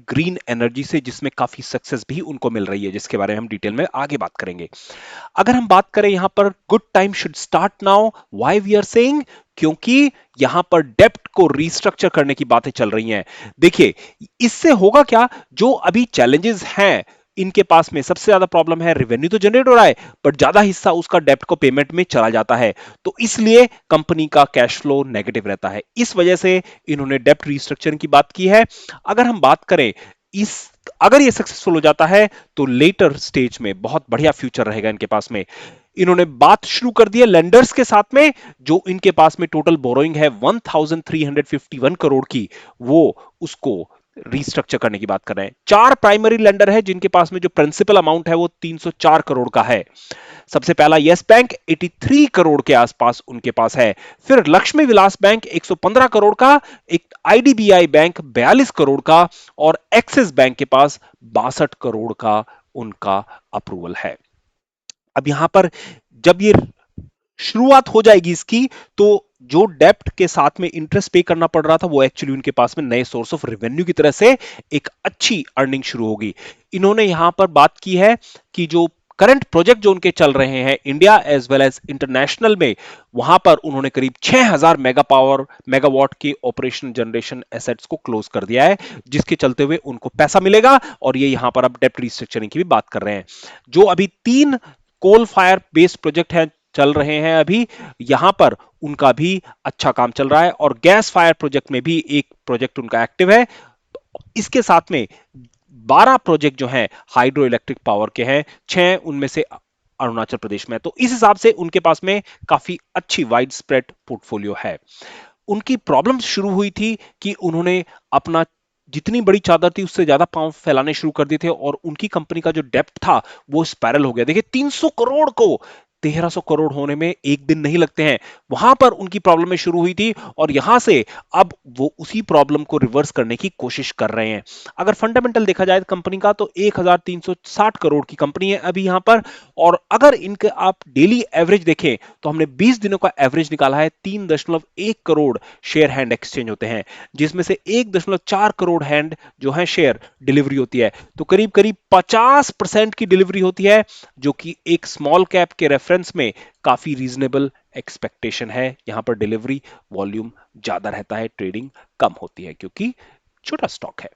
Green energy से, जिसमें काफी सक्सेस भी उनको मिल रही है, जिसके बारे में हम डिटेल में आगे बात करेंगे। अगर हम बात करें यहां पर good time should start now, why we are saying, क्योंकि यहां पर डेप्ट को रिस्ट्रक्चर करने की बातें चल रही हैं। देखिए, इससे होगा क्या, जो अभी चैलेंजेस हैं इनके पास में, सबसे ज्यादा प्रॉब्लम है रेवेन्यू तो जनरेट हो रहा है, बट ज्यादा हिस्सा उसका डेप्ट को पेमेंट में चला जाता है, तो इसलिए कंपनी का कैश फ्लो नेगेटिव रहता है। इस वजह से इन्होंने डेप्ट रिस्ट्रक्चरिंग की बात की है। अगर हम बात करें इस, अगर ये सक्सेसफुल हो जाता है तो लेटर स्टेज में बहुत बढ़िया फ्यूचर रहेगा इनके पास में। इन्होंने बात शुरू कर दी है लेंडर्स के साथ में, जो इनके पास में टोटल बोरोइंग है 1351 करोड़ की, वो उसको रिस्ट्रक्चर करने की बात कर रहे हैं। 4 प्राइमरी लेंडर है जिनके पास में जो प्रिंसिपल अमाउंट है वो 304 करोड़ का है। सबसे पहला यस बैंक 83 करोड़ के आसपास उनके पास है। फिर लक्ष्मी विलास बैंक 115 करोड़ का, एक आईडीबीआई बैंक 42 करोड़ का, और एक्सिस बैंक के पास 62 करोड़ का उनका अप्रूवल है। अब यहां पर जब ये शुरुआत हो जाएगी इसकी, तो जो डेप्ट के साथ में इंटरेस्ट पे करना पड़ रहा था, वो एक्चुअली उनके पास में नए सोर्स ऑफ रेवेन्यू की तरह से एक अच्छी अर्निंग शुरू होगी। इन्होंने यहां पर बात की है कि जो करंट प्रोजेक्ट जो उनके चल रहे हैं India as well as international में, वहां पर उन्होंने करीब 6000 मेगावाट के ऑपरेशन जनरेशन एसेट्स को क्लोज कर दिया है, जिसके चलते हुए उनको पैसा मिलेगा। और ये यहां पर अब डेप्ट रिस्ट्रक्चरिंग की भी बात कर रहे हैं। जो अभी 3 कोल फायर बेस्ड प्रोजेक्ट हैं चल रहे हैं अभी, यहां पर उनका भी अच्छा काम चल रहा है, और गैस फायर प्रोजेक्ट में भी एक प्रोजेक्ट उनका एक्टिव है। इसके साथ में 12 प्रोजेक्ट जो हैं हाइड्रो इलेक्ट्रिक पावर के हैं, 6 उनमें से अरुणाचल प्रदेश में। तो इस हिसाब से उनके पास में काफी अच्छी वाइड स्प्रेड पोर्टफोलियो है। उनकी प्रॉब्लम शुरू हुई थी कि उन्होंने अपना जितनी बड़ी चादर थी उससे ज्यादा पांव फैलाने शुरू कर दिए थे, और उनकी कंपनी का जो डेप्ट था वो स्पाइरल हो गया। देखिए, 300 करोड़ को 1300 करोड़ होने में एक दिन नहीं लगते हैं। वहां पर उनकी प्रॉब्लम में शुरू हुई थी, और यहां से अब वो उसी प्रॉब्लम को रिवर्स करने की कोशिश कर रहे हैं। अगर फंडामेंटल देखा जाए कंपनी का, तो 1360 करोड़ की कंपनी है अभी यहां पर। और अगर इनके आप डेली एवरेज देखें, तो हमने 20 दिनों का एवरेज निकाला है, 3.1 करोड़ शेयर हैंड एक्सचेंज होते हैं, जिसमें से 1.4 करोड़ हैंड जो है शेयर डिलीवरी होती है। तो करीब करीब 50% की डिलीवरी होती है, जो कि एक स्मॉल कैप के रेफरेंस में काफी रीजनेबल एक्सपेक्टेशन है। यहां पर डिलीवरी वॉल्यूम ज्यादा रहता है, ट्रेडिंग कम होती है क्योंकि छोटा स्टॉक है।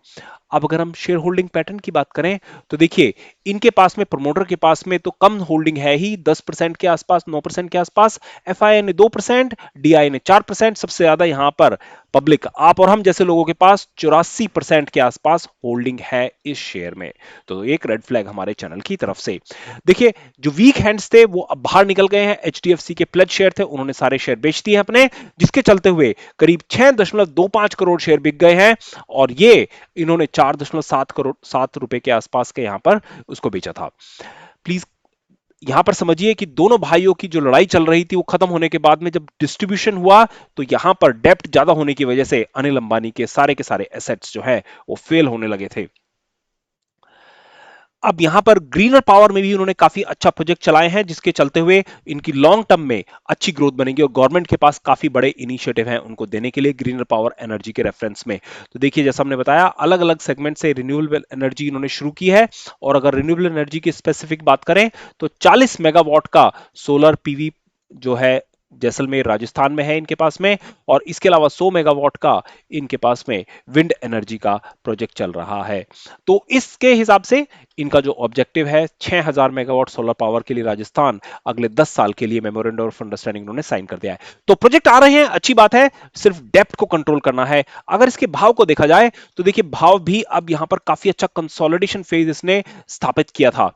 अब अगर हम शेयर होल्डिंग पैटर्न की बात करें, तो देखिए, इनके पास में प्रमोटर के पास में तो कम होल्डिंग है ही, 10% के आसपास, 9% के आसपास। एफआईआई ने 2%, डीआई ने 4%, सबसे ज्यादा यहां पर पब्लिक, आप और हम जैसे लोगों के पास 84% के आसपास होल्डिंग है इस शेयर में। तो एक रेड फ्लैग हमारे चैनल की तरफ से। देखिए, जो वीक हैंड्स थे वो अब बाहर निकल गए हैं। एचडीएफसी के प्लेज शेयर थे, उन्होंने सारे शेयर बेच दिए अपने, जिसके चलते हुए करीब 6.25 करोड़ शेयर बिक गए हैं, और ये इन्होंने 4.7 करोड़ 7 रुपए के आसपास के यहां पर उसको बेचा था। प्लीज यहां पर समझिए कि दोनों भाइयों की जो लड़ाई चल रही थी वो खत्म होने के बाद में जब डिस्ट्रीब्यूशन हुआ, तो यहां पर डेप्ट ज्यादा होने की वजह से अनिल अंबानी के सारे एसेट्स जो है वो फेल होने लगे थे। अब यहां पर ग्रीनर पावर में भी उन्होंने काफी अच्छा प्रोजेक्ट चलाए हैं, जिसके चलते हुए इनकी लॉन्ग टर्म में अच्छी ग्रोथ बनेगी, और गवर्नमेंट के पास काफी बड़े इनिशिएटिव हैं उनको देने के लिए ग्रीनर पावर एनर्जी के रेफरेंस में। तो देखिए, जैसा हमने बताया, अलग अलग सेगमेंट से रिन्यूएबल एनर्जी इन्होंने शुरू की है। और अगर रिन्यूएबल एनर्जी की स्पेसिफिक बात करें, तो 40 मेगावाट का सोलर पीवी जो है जैसलमेर राजस्थान में है इनके पास में, और इसके अलावा 100 मेगावाट का इनके पास में विंड एनर्जी का प्रोजेक्ट चल रहा है। तो इसके हिसाब से इनका जो ऑब्जेक्टिव है 6000 मेगावाट सोलर पावर के लिए राजस्थान, अगले 10 साल के लिए मेमोरेंडम ऑफ अंडरस्टैंडिंग उन्होंने साइन कर दिया है। तो प्रोजेक्ट आ रहे हैं, अच्छी बात है, सिर्फ डेप्थ को कंट्रोल करना है। अगर इसके भाव को देखा जाए, तो देखिए, भाव भी अब यहां पर काफी अच्छा कंसोलिडेशन फेज इसने स्थापित किया था।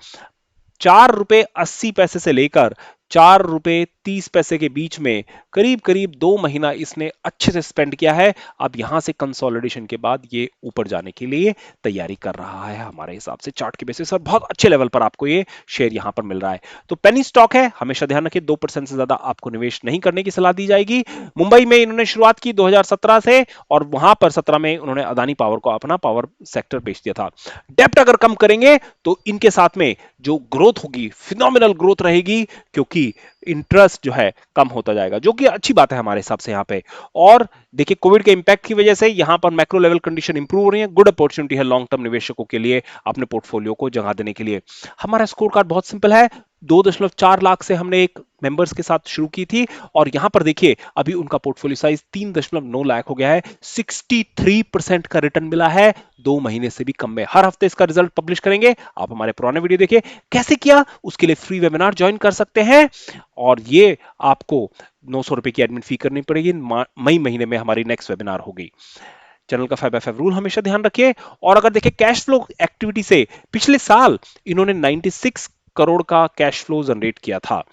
4 रुपए 80 पैसे से लेकर 4 रुपए 30 पैसे के बीच में करीब करीब 2 महीना इसने अच्छे से स्पेंड किया है। अब यहां से कंसोलिडेशन के बाद ये ऊपर जाने के लिए तैयारी कर रहा है हमारे हिसाब से चार्ट के बेसिस पर। बहुत अच्छे लेवल पर आपको ये शेयर यहां पर मिल रहा है। तो पेनी स्टॉक है, हमेशा ध्यान रखिए 2% से ज्यादा आपको निवेश नहीं करने की सलाह दी जाएगी। मुंबई में इन्होंने शुरुआत की 2017 से, और वहां पर 17 में उन्होंने अदानी पावर को अपना पावर सेक्टर बेच दिया था। डेप्ट अगर कम करेंगे तो इनके साथ में जो ग्रोथ होगी, फिनोमिनल ग्रोथ रहेगी, क्योंकि क्योंकि इंटरेस्ट जो है कम होता जाएगा, जो कि अच्छी बात है हमारे हिसाब से यहाँ पे। और देखिए कोविड के इंपैक्ट की वजह से यहाँ पर मैक्रो लेवल कंडीशन इंप्रूव हो रही है, गुड अपॉर्चुनिटी है लॉन्ग टर्म निवेशकों के लिए अपने पोर्टफोलियो को जगह देने के लिए। हमारा स्कोर कार्ड बहुत सिंपल है, 2.4 लाख से हमने एक मेंबर्स के साथ शुरू की थी और यहां पर देखिए अभी उनका पोर्टफोलियो साइज 3.9 लाख हो गया है, 63% का रिटर्न मिला है 2 महीने से भी कम में। हर हफ्ते इसका रिजल्ट पब्लिश करेंगे, आप हमारे पुराने वीडियो देखिए। कैसे किया उसके लिए फ्री वेबिनार ज्वाइन कर सकते हैं और ये आपको 900 रुपए की एडमिन फी करनी पड़ेगी। मई महीने में हमारी नेक्स्ट वेबिनार होगी। चैनल का 5/5 रूल हमेशा ध्यान रखिए। और अगर देखिए कैश फ्लो एक्टिविटी से पिछले साल इन्होंने 96 करोड़ का कैश फ्लो जनरेट किया था।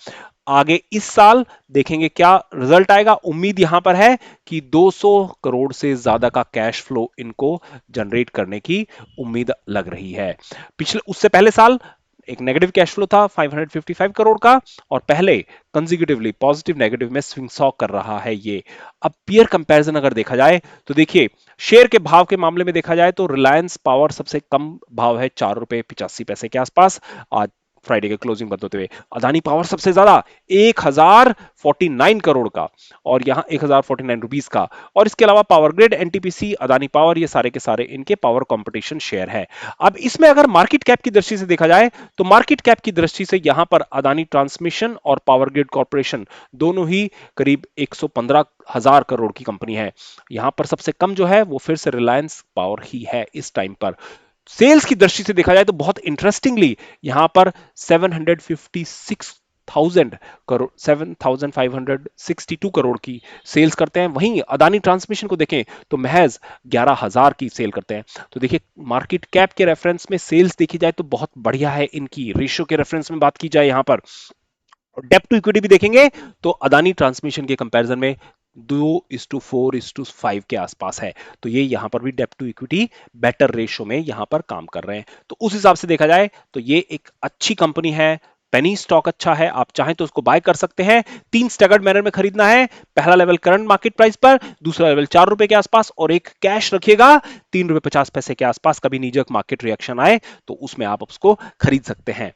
आगे इस साल देखेंगे क्या रिजल्ट आएगा। उम्मीद यहां पर है कि 200 करोड़ से ज्यादा का कैश फ्लो इनको जनरेट करने की उम्मीद लग रही है। पिछले उससे पहले साल एक नेगेटिव कैश फ्लो था 555 करोड़ का और पहले कंसेक्यूटिवली पॉजिटिव नेगेटिव में स्विंग सॉ कर रहा है ये। अब पीयर कंपैरिजन अगर देखा जाए तो देखिए शेयर के भाव के मामले में देखा जाए तो रिलायंस पावर सबसे कम भाव है, 4 रुपए 85 पैसे के आसपास आज फ्राइडे के क्लोजिंग बंद होते हुए। अदानी पावर सबसे ज्यादा 1049 करोड़ का और यहां 1049 रुपीस का। और इसके अलावा power grid, NTPC, Adani power, ये सारे के सारे इनके पावर कंपटीशन शेयर है। अब इसमें अगर मार्केट कैप की दृष्टि से देखा जाए तो मार्केट कैप की दृष्टि से यहां पर अदानी ट्रांसमिशन और पावर ग्रिड कॉर्पोरेशन दोनों ही करीब 115,000 करोड़ की कंपनी है। यहां पर सबसे कम जो है वो फिर से रिलायंस पावर ही है इस टाइम पर। सेल्स की दृष्टि से देखा जाए तो बहुत इंटरेस्टिंगली यहां पर 756,000 करोड़ 7,562 करोड़ की सेल्स करते हैं। वहीं अदानी ट्रांसमिशन को देखें तो महज 11,000 की सेल करते हैं। तो देखिए मार्केट कैप के रेफरेंस में सेल्स देखी जाए तो बहुत बढ़िया है इनकी। रेशियो के रेफरेंस में बात की जाए यहां पर डेप्ट टू इक्विटी भी देखेंगे तो अदानी ट्रांसमिशन के कंपैरिजन में 2:4:5 के आसपास है। तो ये यहां पर भी डेप्ट टू इक्विटी बेटर रेशो में यहां पर काम कर रहे हैं। तो उस हिसाब से देखा जाए तो ये एक अच्छी कंपनी है। पेनी स्टॉक अच्छा है, आप चाहें तो उसको बाय कर सकते हैं। 3 स्टैगर्ड मैनर में खरीदना है। पहला लेवल करंट मार्केट प्राइस पर, दूसरा लेवल 4 रुपए के आसपास और एक कैश रखिएगा 3 रुपए 50 पैसे के आसपास। कभी नीजक मार्केट रिएक्शन आए तो उसमें आप उसको खरीद सकते हैं।